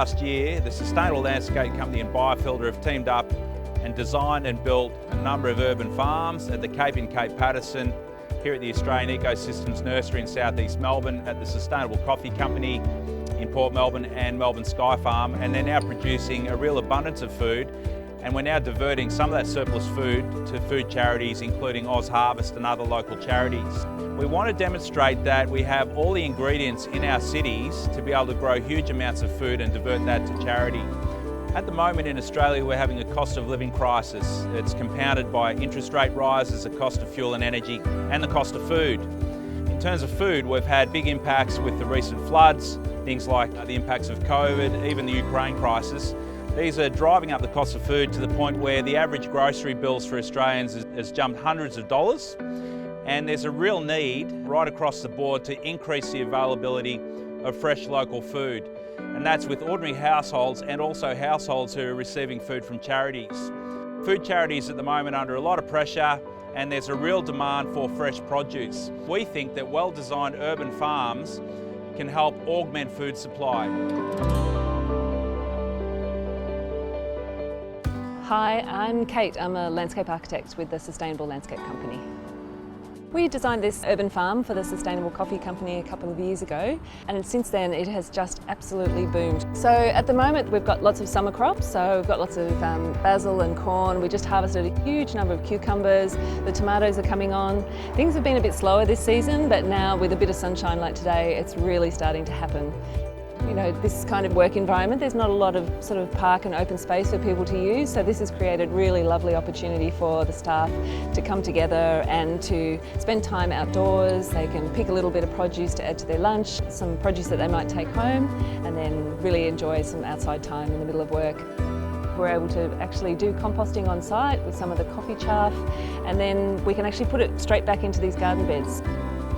past year, the Sustainable Landscape Company and Biofilter have teamed up and designed and built a number of urban farms at the Cape in Cape Patterson, here at the Australian Ecosystems Nursery in southeast Melbourne, at the Sustainable Coffee Company in Port Melbourne and Melbourne Sky Farm, and they're now producing a real abundance of food, and we're now diverting some of that surplus food to food charities, including Oz Harvest and other local charities. We want to demonstrate that we have all the ingredients in our cities to be able to grow huge amounts of food and divert that to charity. At the moment in Australia, we're having a cost of living crisis. It's compounded by interest rate rises, the cost of fuel and energy, and the cost of food. In terms of food, we've had big impacts with the recent floods, things like the impacts of COVID, even the Ukraine crisis. These are driving up the cost of food to the point where the average grocery bills for Australians has jumped hundreds of dollars. And there's a real need right across the board to increase the availability of fresh local food. And that's with ordinary households and also households who are receiving food from charities. Food charities at the moment are under a lot of pressure, and there's a real demand for fresh produce. We think that well-designed urban farms can help augment food supply. Hi, I'm Kate. I'm a landscape architect with the Sustainable Landscape Company. We designed this urban farm for the Sustainable Coffee Company a couple of years ago, and since then it has just absolutely boomed. So at the moment we've got lots of summer crops, so we've got lots of basil and corn. We just harvested a huge number of cucumbers. The tomatoes are coming on. Things have been a bit slower this season, but now with a bit of sunshine like today, it's really starting to happen. You know, this kind of work environment, there's not a lot of sort of park and open space for people to use, so this has created really lovely opportunity for the staff to come together and to spend time outdoors. They can pick a little bit of produce to add to their lunch, some produce that they might take home, and then really enjoy some outside time in the middle of work. We're able to actually do composting on site with some of the coffee chaff, and then we can actually put it straight back into these garden beds.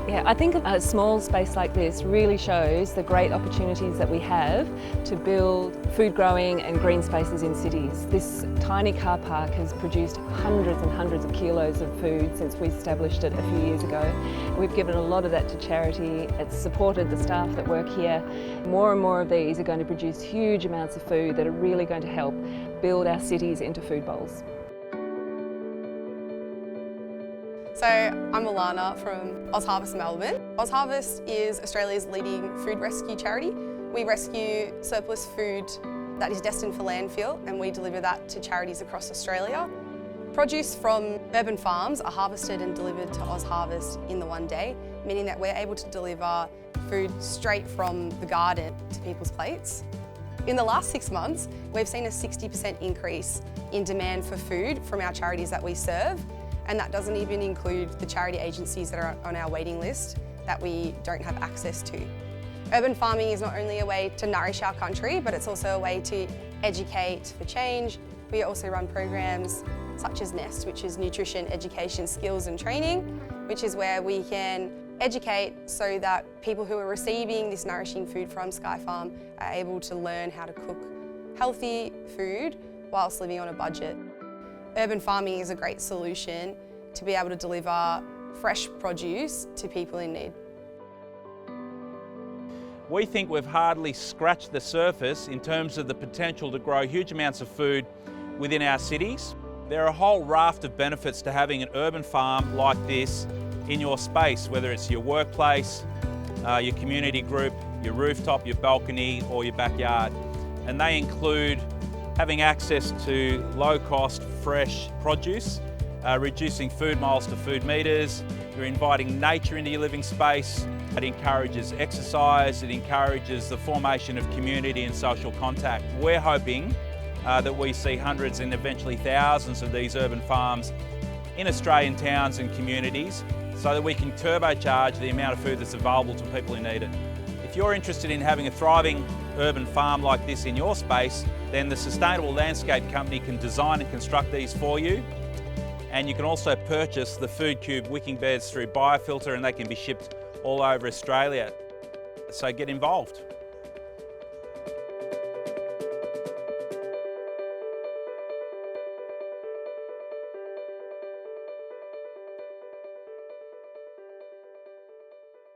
Yeah, I think a small space like this really shows the great opportunities that we have to build food growing and green spaces in cities. This tiny car park has produced hundreds and hundreds of kilos of food since we established it a few years ago. We've given a lot of that to charity. It's supported the staff that work here. More and more of these are going to produce huge amounts of food that are really going to help build our cities into food bowls. So I'm Alana from Oz Harvest Melbourne. Oz Harvest is Australia's leading food rescue charity. We rescue surplus food that is destined for landfill, and we deliver that to charities across Australia. Produce from urban farms are harvested and delivered to Oz Harvest in the one day, meaning that we're able to deliver food straight from the garden to people's plates. In the last 6 months, we've seen a 60% increase in demand for food from our charities that we serve. And that doesn't even include the charity agencies that are on our waiting list that we don't have access to. Urban farming is not only a way to nourish our country, but it's also a way to educate for change. We also run programs such as NEST, which is Nutrition, Education, Skills and Training, which is where we can educate so that people who are receiving this nourishing food from Sky Farm are able to learn how to cook healthy food whilst living on a budget. Urban farming is a great solution to be able to deliver fresh produce to people in need. We think we've hardly scratched the surface in terms of the potential to grow huge amounts of food within our cities. There are a whole raft of benefits to having an urban farm like this in your space, whether it's your workplace, your community group, your rooftop, your balcony or your backyard. And they include having access to low-cost, fresh produce, reducing food miles to food metres. You're inviting nature into your living space. It encourages exercise, it encourages the formation of community and social contact. We're hoping that we see hundreds and eventually thousands of these urban farms in Australian towns and communities so that we can turbocharge the amount of food that's available to people who need it. If you're interested in having a thriving urban farm like this in your space, then the Sustainable Landscape Company can design and construct these for you. And you can also purchase the Foodcube wicking beds through Biofilter, and they can be shipped all over Australia. So get involved.